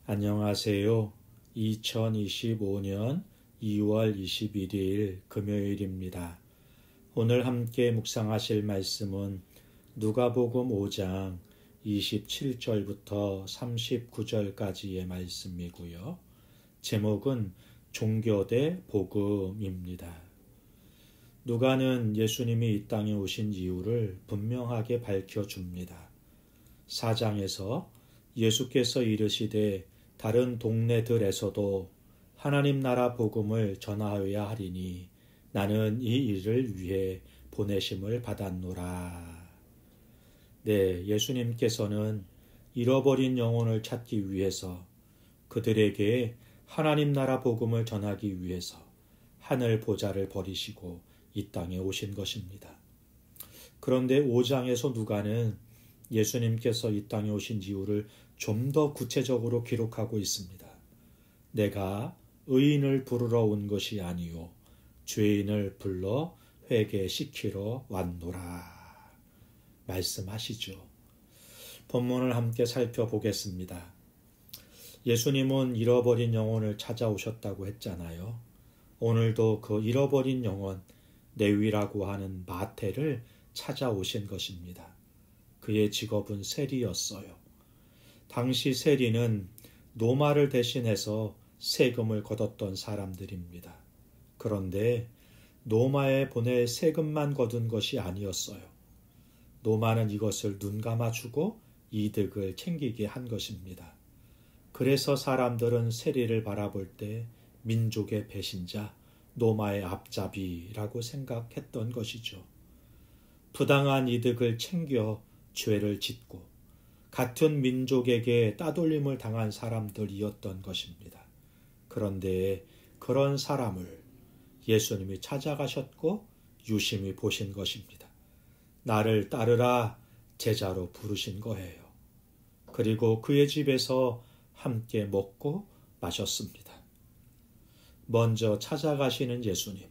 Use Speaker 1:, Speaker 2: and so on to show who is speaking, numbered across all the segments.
Speaker 1: 안녕하세요. 2025년 2월 21일 금요일입니다. 오늘 함께 묵상하실 말씀은 누가복음 5장 27절부터 39절까지의 말씀이고요. 제목은 종교 대 복음입니다. 누가는 예수님이 이 땅에 오신 이유를 분명하게 밝혀줍니다. 4장에서 예수께서 이르시되 다른 동네들에서도 하나님 나라 복음을 전하여야 하리니 나는 이 일을 위해 보내심을 받았노라. 네, 예수님께서는 잃어버린 영혼을 찾기 위해서 그들에게 하나님 나라 복음을 전하기 위해서 하늘 보좌를 버리시고 이 땅에 오신 것입니다. 그런데 5장에서 누가는 예수님께서 이 땅에 오신 이유를 좀 더 구체적으로 기록하고 있습니다. 내가 의인을 부르러 온 것이 아니요 죄인을 불러 회개시키러 왔노라 말씀하시죠. 본문을 함께 살펴보겠습니다. 예수님은 잃어버린 영혼을 찾아오셨다고 했잖아요. 오늘도 그 잃어버린 영혼 레위라고 하는 마태를 찾아오신 것입니다. 그의 직업은 세리였어요. 당시 세리는 노마를 대신해서 세금을 걷었던 사람들입니다. 그런데 노마에 보낼 세금만 거둔 것이 아니었어요. 노마는 이것을 눈 감아주고 이득을 챙기게 한 것입니다. 그래서 사람들은 세리를 바라볼 때 민족의 배신자, 노마의 앞잡이라고 생각했던 것이죠. 부당한 이득을 챙겨 죄를 짓고 같은 민족에게 따돌림을 당한 사람들이었던 것입니다. 그런데 그런 사람을 예수님이 찾아가셨고 유심히 보신 것입니다. 나를 따르라 제자로 부르신 거예요. 그리고 그의 집에서 함께 먹고 마셨습니다. 먼저 찾아가시는 예수님,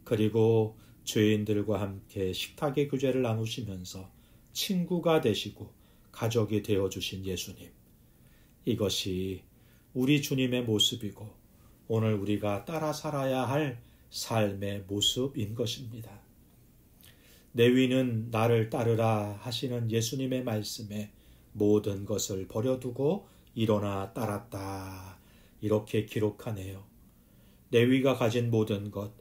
Speaker 1: 그리고 죄인들과 함께 식탁의 교제를 나누시면서 친구가 되시고 가족이 되어주신 예수님. 이것이 우리 주님의 모습이고 오늘 우리가 따라 살아야 할 삶의 모습인 것입니다. 레위는 나를 따르라 하시는 예수님의 말씀에 모든 것을 버려두고 일어나 따랐다. 이렇게 기록하네요. 레위가 가진 모든 것,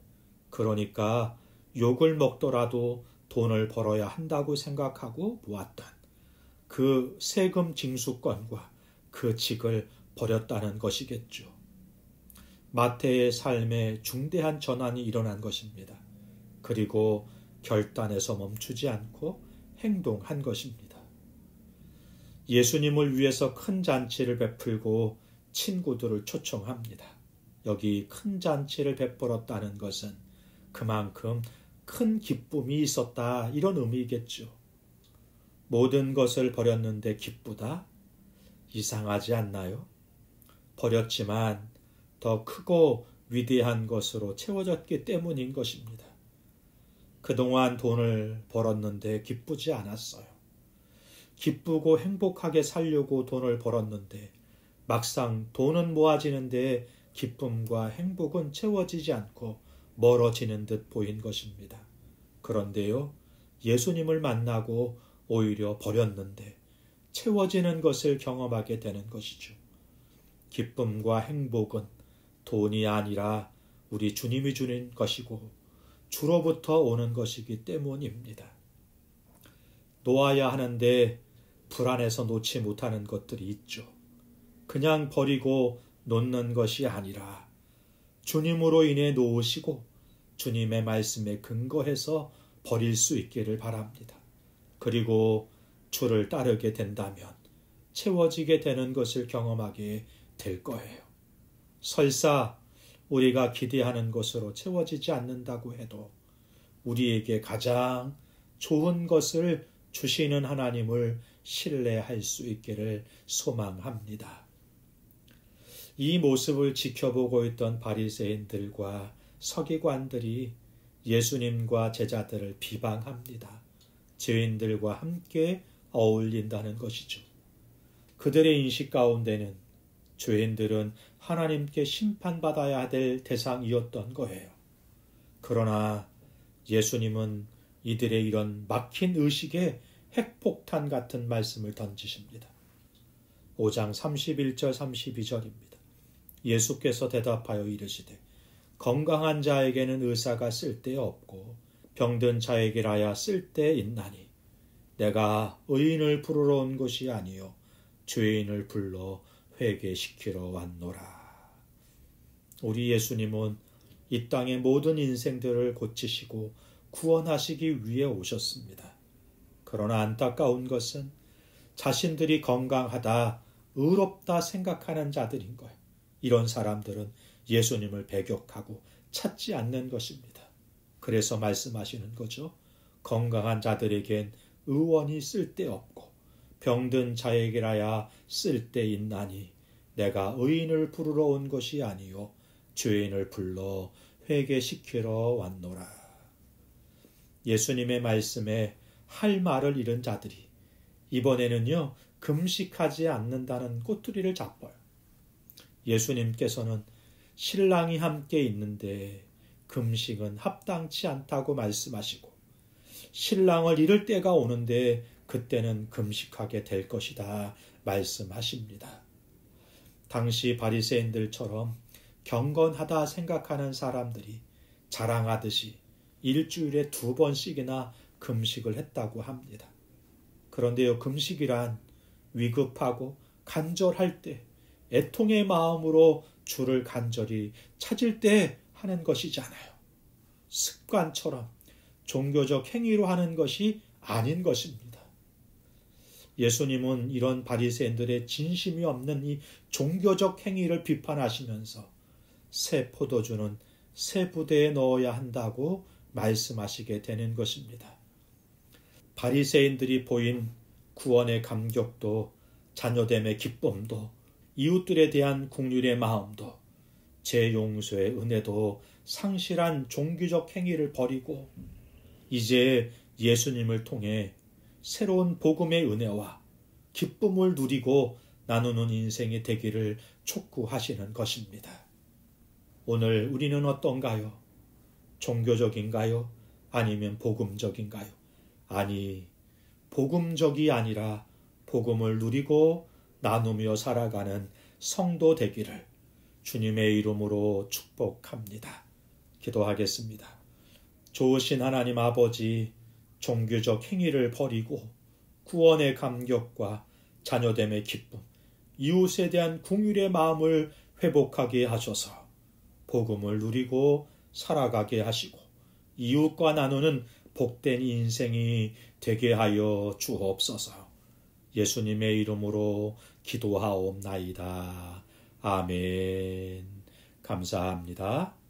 Speaker 1: 그러니까 욕을 먹더라도 돈을 벌어야 한다고 생각하고 모았던 그 세금 징수권과 그 직을 버렸다는 것이겠죠. 마태의 삶에 중대한 전환이 일어난 것입니다. 그리고 결단에서 멈추지 않고 행동한 것입니다. 예수님을 위해서 큰 잔치를 베풀고 친구들을 초청합니다. 여기 큰 잔치를 베풀었다는 것은 그만큼 큰 기쁨이 있었다, 이런 의미겠죠. 모든 것을 버렸는데 기쁘다? 이상하지 않나요? 버렸지만 더 크고 위대한 것으로 채워졌기 때문인 것입니다. 그동안 돈을 벌었는데 기쁘지 않았어요. 기쁘고 행복하게 살려고 돈을 벌었는데 막상 돈은 모아지는데 기쁨과 행복은 채워지지 않고 멀어지는 듯 보인 것입니다. 그런데요, 예수님을 만나고 오히려 버렸는데 채워지는 것을 경험하게 되는 것이죠. 기쁨과 행복은 돈이 아니라 우리 주님이 주는 것이고 주로부터 오는 것이기 때문입니다. 놓아야 하는데 불안해서 놓지 못하는 것들이 있죠. 그냥 버리고 놓는 것이 아니라 주님으로 인해 놓으시고 주님의 말씀에 근거해서 버릴 수 있기를 바랍니다. 그리고 주를 따르게 된다면 채워지게 되는 것을 경험하게 될 거예요. 설사 우리가 기대하는 것으로 채워지지 않는다고 해도 우리에게 가장 좋은 것을 주시는 하나님을 신뢰할 수 있기를 소망합니다. 이 모습을 지켜보고 있던 바리새인들과 서기관들이 예수님과 제자들을 비방합니다. 죄인들과 함께 어울린다는 것이죠. 그들의 인식 가운데는 죄인들은 하나님께 심판받아야 될 대상이었던 거예요. 그러나 예수님은 이들의 이런 막힌 의식에 핵폭탄 같은 말씀을 던지십니다. 5장 31절 32절입니다. 예수께서 대답하여 이르시되 건강한 자에게는 의사가 쓸데없고 병든 자에게라야 쓸데있나니 내가 의인을 부르러 온 것이 아니요 죄인을 불러 회개시키러 왔노라. 우리 예수님은 이 땅의 모든 인생들을 고치시고 구원하시기 위해 오셨습니다. 그러나 안타까운 것은 자신들이 건강하다, 의롭다 생각하는 자들인 거예요. 이런 사람들은 예수님을 배격하고 찾지 않는 것입니다. 그래서 말씀하시는 거죠. 건강한 자들에겐 의원이 쓸데없고 병든 자에게라야 쓸데있나니 내가 의인을 부르러 온 것이 아니요 죄인을 불러 회개시키러 왔노라. 예수님의 말씀에 할 말을 잃은 자들이 이번에는요 금식하지 않는다는 꼬투리를 잡아요. 예수님께서는 신랑이 함께 있는데 금식은 합당치 않다고 말씀하시고 신랑을 잃을 때가 오는데 그때는 금식하게 될 것이다 말씀하십니다. 당시 바리새인들처럼 경건하다 생각하는 사람들이 자랑하듯이 일주일에 2번씩이나 금식을 했다고 합니다. 그런데요, 금식이란 위급하고 간절할 때 애통의 마음으로 주를 간절히 찾을 때 하는 것이잖아요. 습관처럼 종교적 행위로 하는 것이 아닌 것입니다. 예수님은 이런 바리새인들의 진심이 없는 이 종교적 행위를 비판하시면서 새 포도주는 새 부대에 넣어야 한다고 말씀하시게 되는 것입니다. 바리새인들이 보인 구원의 감격도 자녀됨의 기쁨도 이웃들에 대한 긍휼의 마음도 죄 용서의 은혜도 상실한 종교적 행위를 버리고 이제 예수님을 통해 새로운 복음의 은혜와 기쁨을 누리고 나누는 인생이 되기를 촉구하시는 것입니다. 오늘 우리는 어떤가요? 종교적인가요? 아니면 복음적인가요? 아니, 복음적이 아니라 복음을 누리고 나누며 살아가는 성도 되기를 주님의 이름으로 축복합니다. 기도하겠습니다. 좋으신 하나님 아버지, 종교적 행위를 버리고 구원의 감격과 자녀됨의 기쁨, 이웃에 대한 긍휼의 마음을 회복하게 하셔서 복음을 누리고 살아가게 하시고 이웃과 나누는 복된 인생이 되게 하여 주옵소서. 예수님의 이름으로 기도하옵나이다. 아멘. 감사합니다.